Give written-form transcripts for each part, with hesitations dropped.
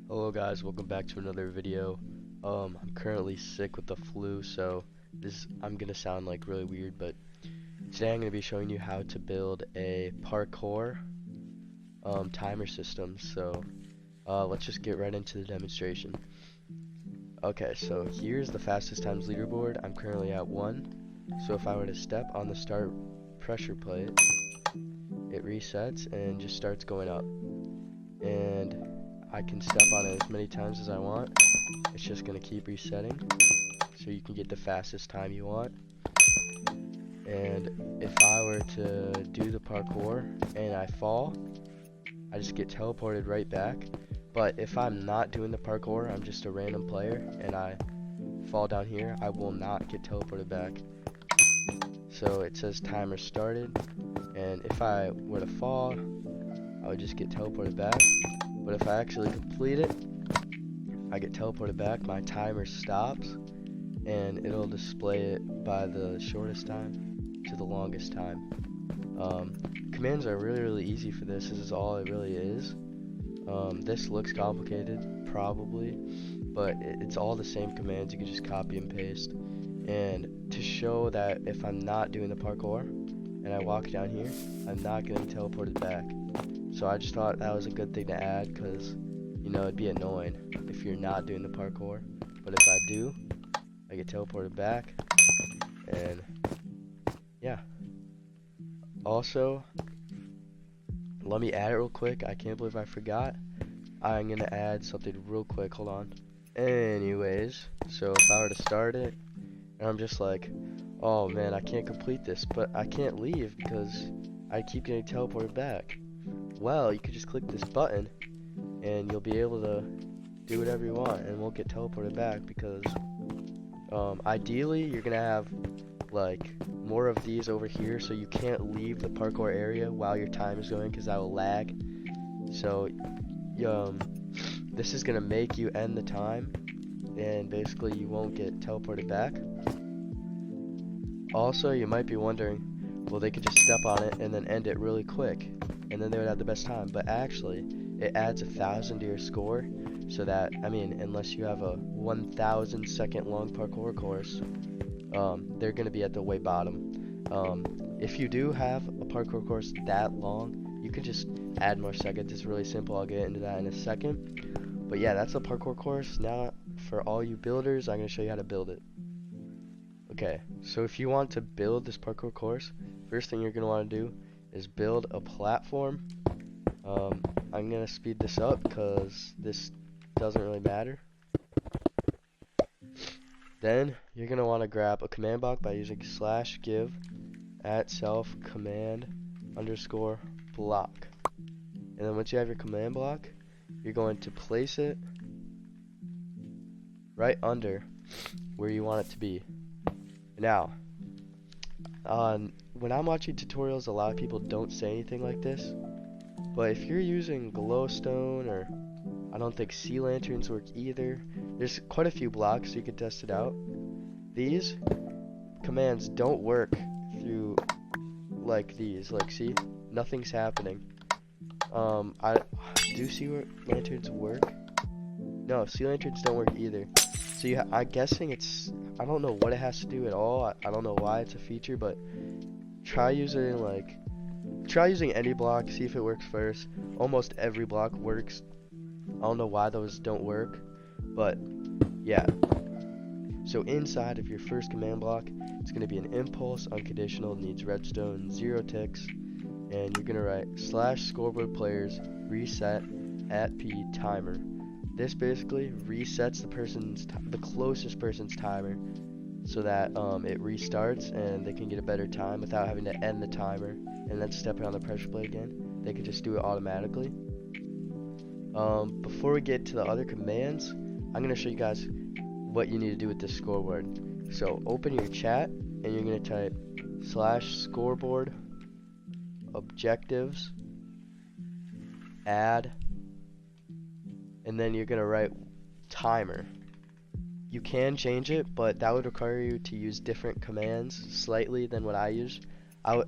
Hello guys, welcome back to another video. I'm currently sick with the flu, so I'm gonna sound like really weird, but today I'm gonna be showing you how to build a parkour timer system. So let's just get right into the demonstration. Okay, so here's the fastest times leaderboard. I'm currently at 1. So if I were to step on the start pressure plate, it resets and just starts going up. And I can step on it as many times as I want. It's just gonna keep resetting, so you can get the fastest time you want. And if I were to do the parkour and I fall, I just get teleported right back. But if I'm not doing the parkour, I'm just a random player, and I fall down here, I will not get teleported back. So it says timer started, and if I were to fall, I would just get teleported back. But if I actually complete it, I get teleported back, my timer stops, and it'll display it by the shortest time to the longest time. Commands are really easy for this. This is all it really is. This looks complicated, probably, but it's all the same commands. You can just copy and paste. And to show that if I'm not doing the parkour and I walk down here, I'm not getting teleported back. So I just thought that was a good thing to add, because you know, it'd be annoying if you're not doing the parkour, but if I do, I get teleported back. And yeah, also let me add it real quick. I can't believe I forgot. I'm gonna add something real quick, hold on. Anyways, so if I were to start it and I'm just like, oh man, I can't complete this, but I can't leave because I keep getting teleported back. Well, you could just click this button and you'll be able to do whatever you want and won't get teleported back, because ideally you're gonna have like more of these over here, so you can't leave the parkour area while your time is going, because that will lag. So this is gonna make you end the time, and basically you won't get teleported back. Also, you might be wondering, well, they could just step on it and then end it really quick, and then they would have the best time. But actually, it adds 1,000 to your score, so that, I mean, unless you have a 1,000 second long parkour course, they're gonna be at the way bottom. If you do have a parkour course that long, you can just add more seconds. It's really simple. I'll get into that in a second. But yeah, that's a parkour course. Now, for all you builders, I'm gonna show you how to build it. Okay, so if you want to build this parkour course, first thing you're gonna want to do is build a platform. I'm gonna speed this up because this doesn't really matter. Then you're gonna want to grab a command block by using /give @self command _ block. And then once you have your command block, you're going to place it right under where you want it to be. Now, when I'm watching tutorials, a lot of people don't say anything like this, but if you're using glowstone, or I don't think sea lanterns work either, there's quite a few blocks so you can test it out. These commands don't work through like these. Like, see, nothing's happening. Do sea lanterns work? No, sea lanterns don't work either. So I'm guessing I don't know what it has to do at all. I don't know why it's a feature, but try using any block, see if it works first. Almost every block works. I don't know why those don't work, but yeah. So inside of your first command block, it's going to be an impulse, unconditional, needs redstone, 0 ticks, and you're going to write /scoreboard players reset @p timer. This basically resets the closest person's timer, so that it restarts and they can get a better time without having to end the timer and then stepping on the pressure plate again. They can just do it automatically. Before we get to the other commands, I'm going to show you guys what you need to do with this scoreboard. So open your chat and you're going to type /scoreboard objectives add, and then you're going to write timer. You can change it, but that would require you to use different commands slightly than what I use.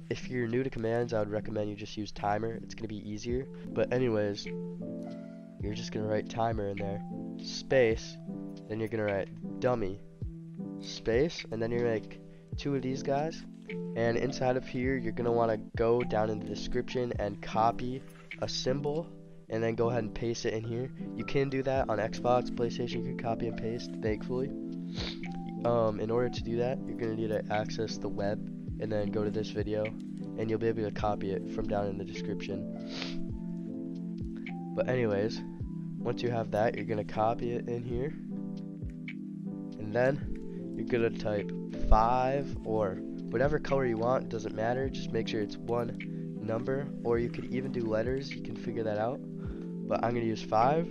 If you're new to commands, I would recommend you just use timer. It's going to be easier. But anyways, you're just gonna write timer in there, space, then you're gonna write dummy, space, and then you're gonna make 2 of these guys. And inside of here, you're gonna want to go down in the description and copy a symbol, and then go ahead and paste it in here. You can do that on Xbox, PlayStation. You can copy and paste, thankfully. In order to do that, you're gonna need to access the web, and then go to this video, and you'll be able to copy it from down in the description. But anyways, once you have that, you're gonna copy it in here, and then you're gonna type 5 or whatever color you want, doesn't matter, just make sure it's one number, or you could even do letters, you can figure that out. But I'm gonna use 5.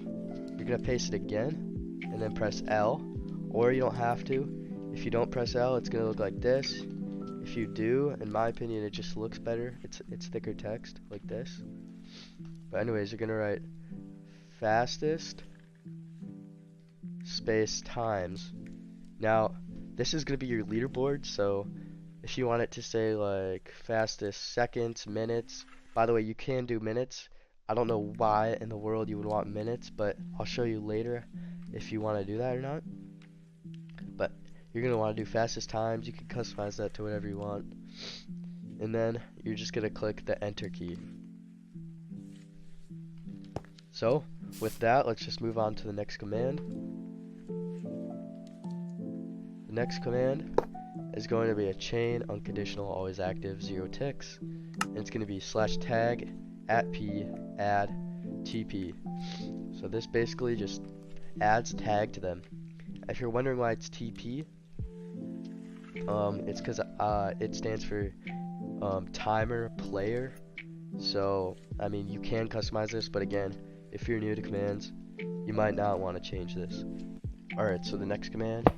You're gonna paste it again, and then press L, or you don't have to. If you don't press L, it's gonna look like this. If you do, in my opinion, it just looks better. It's thicker text, like this. But anyways, you're gonna write fastest space times. Now, this is gonna be your leaderboard, so if you want it to say like fastest seconds, minutes, by the way, you can do minutes. I don't know why in the world you would want minutes, but I'll show you later if you want to do that or not. But you're going to want to do fastest times. You can customize that to whatever you want. And then you're just going to click the enter key. So with that, let's just move on to the next command. The next command is going to be a chain unconditional always active 0 ticks, and it's going to be /tag @p add tp. So this basically just adds tag to them. If you're wondering why it's TP, it's because it stands for timer player. So I mean, you can customize this, but again, if you're new to commands, you might not want to change this. Alright, so the next command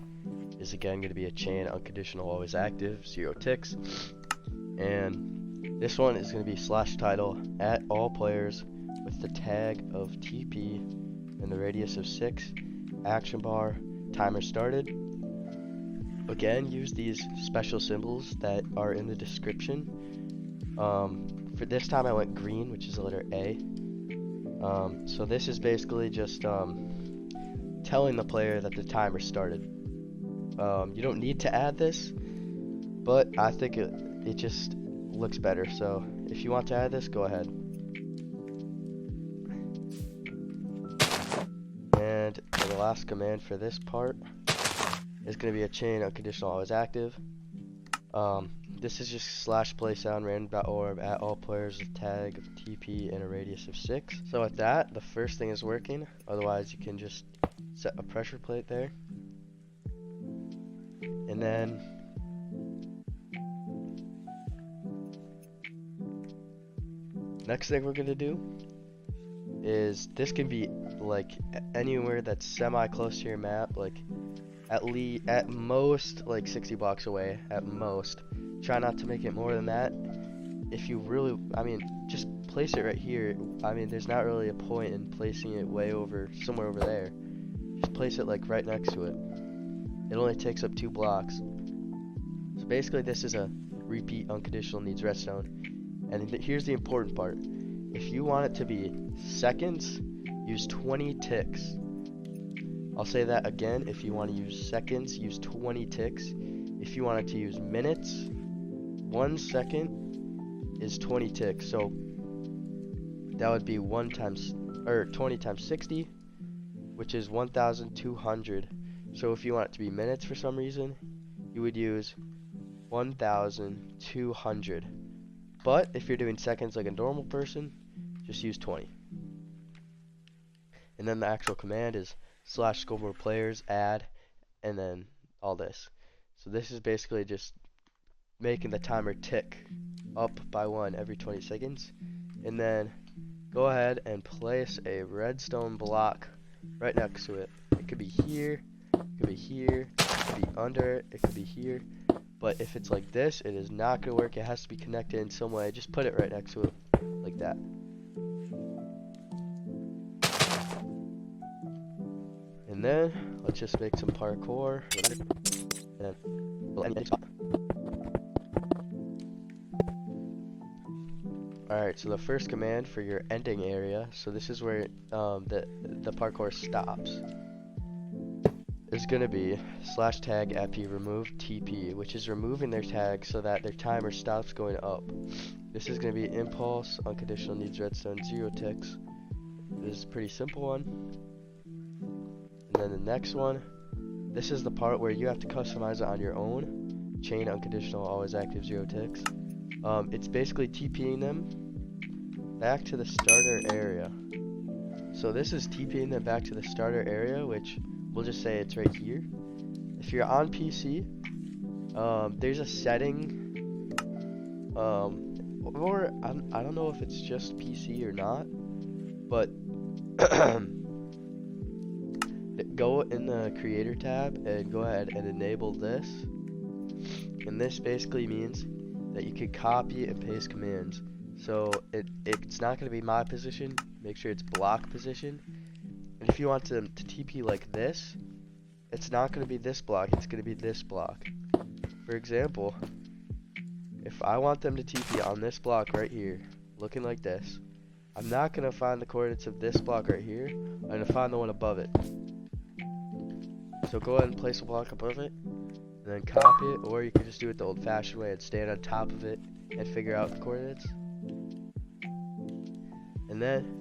is again going to be a chain unconditional always active 0 ticks, and this one is going to be /title @all players with the tag of TP and the radius of 6, action bar, timer started. Again, use these special symbols that are in the description. For this time I went green, which is the letter A. So this is basically just telling the player that the timer started. You don't need to add this, but I think it just looks better. So if you want to add this, go ahead. And the last command for this part is going to be a chain unconditional always active. This is just /playsound random.org @all players with tag of TP and a radius of 6. So with that, the first thing is working. Otherwise, you can just set a pressure plate there. And then next thing we're gonna do is, this can be like anywhere that's semi close to your map, like at most like 60 blocks away at most. Try not to make it more than that. If you really, I mean, just place it right here. I mean, there's not really a point in placing it way over, somewhere over there. Just place it like right next to it. It only takes up 2 blocks. So basically this is a repeat unconditional needs redstone. And here's the important part. If you want it to be seconds, use 20 ticks. I'll say that again. If you want to use seconds, use 20 ticks. If you want it to use minutes, 1 second is 20 ticks. So that would be 20 times 60, which is 1,200. So if you want it to be minutes for some reason, you would use 1,200. But if you're doing seconds like a normal person, just use 20. And then the actual command is /scoreboard players add, and then all this. So this is basically just making the timer tick up by 1 every 20 seconds. And then go ahead and place a redstone block right next to it. It could be here, it could be here, it could be under it, it could be here. But if it's like this, it is not going to work. It has to be connected in some way. Just put it right next to it, like that. And then, let's just make some parkour. Alright, so the first command for your ending area, so this is where the parkour stops, is going to be /tag @p remove TP, which is removing their tag so that their timer stops going up. This is going to be impulse, unconditional needs redstone, 0 ticks. This is a pretty simple one. And then the next one, this is the part where you have to customize it on your own. Chain, unconditional, always active, 0 ticks. It's basically TPing them back to the starter area. So this is TPing them back to the starter area, which we'll just say it's right here. If you're on PC, there's a setting, or I don't know if it's just PC or not, but go in the creator tab and go ahead and enable this. And this basically means that you can copy and paste commands. So it's not going to be my position. Make sure it's block position. And if you want to TP like this, it's not going to be this block, it's going to be this block. For example, if I want them to TP on this block right here, looking like this, I'm not going to find the coordinates of this block right here, I'm going to find the one above it. So go ahead and place a block above it, and then copy it, or you can just do it the old-fashioned way and stand on top of it and figure out the coordinates. And then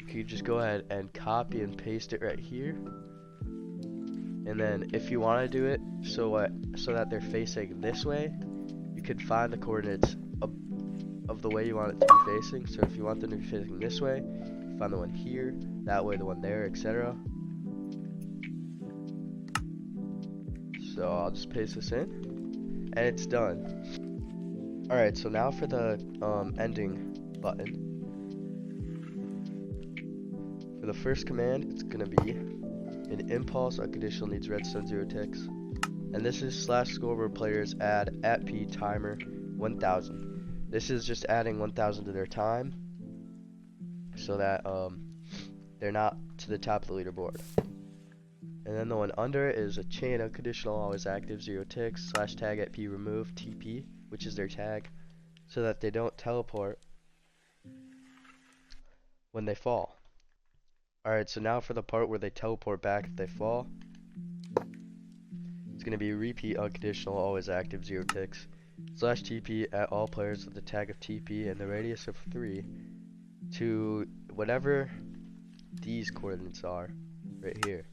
you just go ahead and copy and paste it right here. And then if you want to do it so that they're facing this way, you could find the coordinates of the way you want it to be facing. So if you want them to be facing this way, find the one here, that way the one there, etc. So I'll just paste this in, and it's done. Alright, so now for the ending button. For the first command, it's going to be an impulse, unconditional needs redstone, 0 ticks. And this is /scoreboard players add @p timer 1000. This is just adding 1000 to their time so that they're not to the top of the leaderboard. And then the one under it is a chain, unconditional, always active, 0 ticks, /tag @p remove TP, which is their tag, so that they don't teleport when they fall. Alright, so now for the part where they teleport back if they fall. It's going to be repeat, unconditional, always active, 0 ticks, /TP at all players with the tag of TP and the radius of 3 to whatever these coordinates are, right here.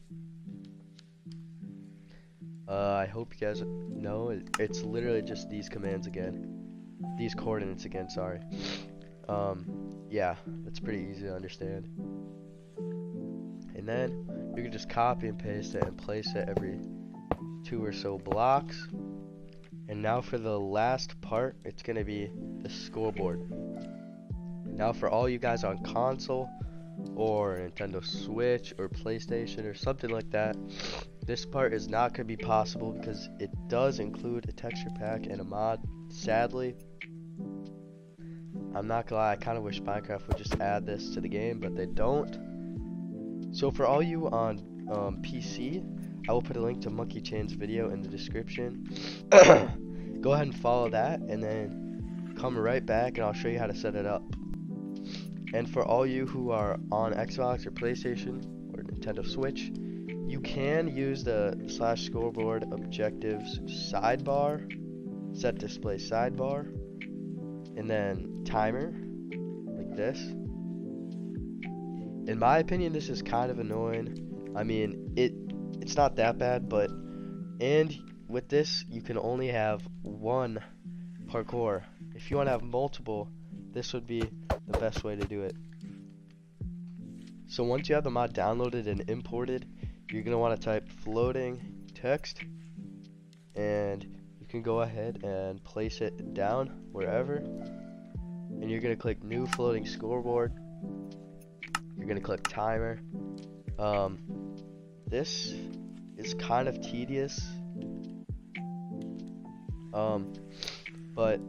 I hope you guys know, it's literally just these commands again. These coordinates again, sorry. Yeah, that's pretty easy to understand. And then you can just copy and paste it and place it every 2 or so blocks. And now for the last part, it's going to be the scoreboard. Now for all you guys on console or Nintendo Switch or PlayStation or something like that, this part is not going to be possible because it does include a texture pack and a mod. Sadly, I'm not gonna lie, I kind of wish Minecraft would just add this to the game, but they don't. So for all you on PC, I will put a link to MonkeyChan's video in the description. Go ahead and follow that, and then come right back and I'll show you how to set it up. And for all you who are on Xbox or PlayStation or Nintendo Switch, you can use the /scoreboard objectives sidebar, set display sidebar, and then timer, like this. In my opinion, this is kind of annoying. I mean, it's not that bad, but, and with this, you can only have one parkour. If you want to have multiple, this would be the best way to do it. So once you have the mod downloaded and imported, you're going to want to type floating text, and you can go ahead and place it down wherever, and you're going to click new floating scoreboard. You're going to click timer. This is kind of tedious, but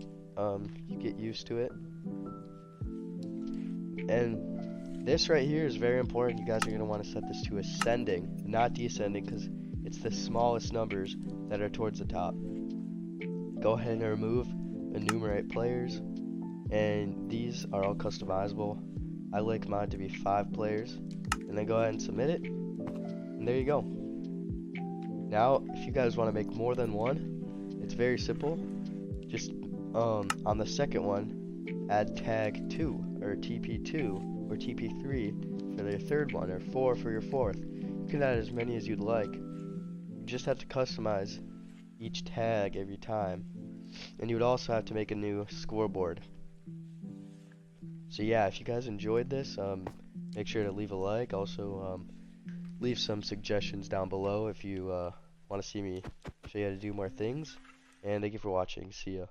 you get used to it. And this right here is very important. You guys are going to want to set this to ascending, not descending, because it's the smallest numbers that are towards the top. Go ahead and remove enumerate players, and these are all customizable. I like mine to be 5 players, and then go ahead and submit it, and there you go. Now, if you guys want to make more than one, it's very simple. Just on the second one, add tag 2 or TP2 or TP3 for your third one, or 4 for your fourth. You can add as many as you'd like. You just have to customize each tag every time, and you would also have to make a new scoreboard. So yeah, if you guys enjoyed this, make sure to leave a like. Also, leave some suggestions down below if you want to see me show you how to do more things. And thank you for watching. See ya.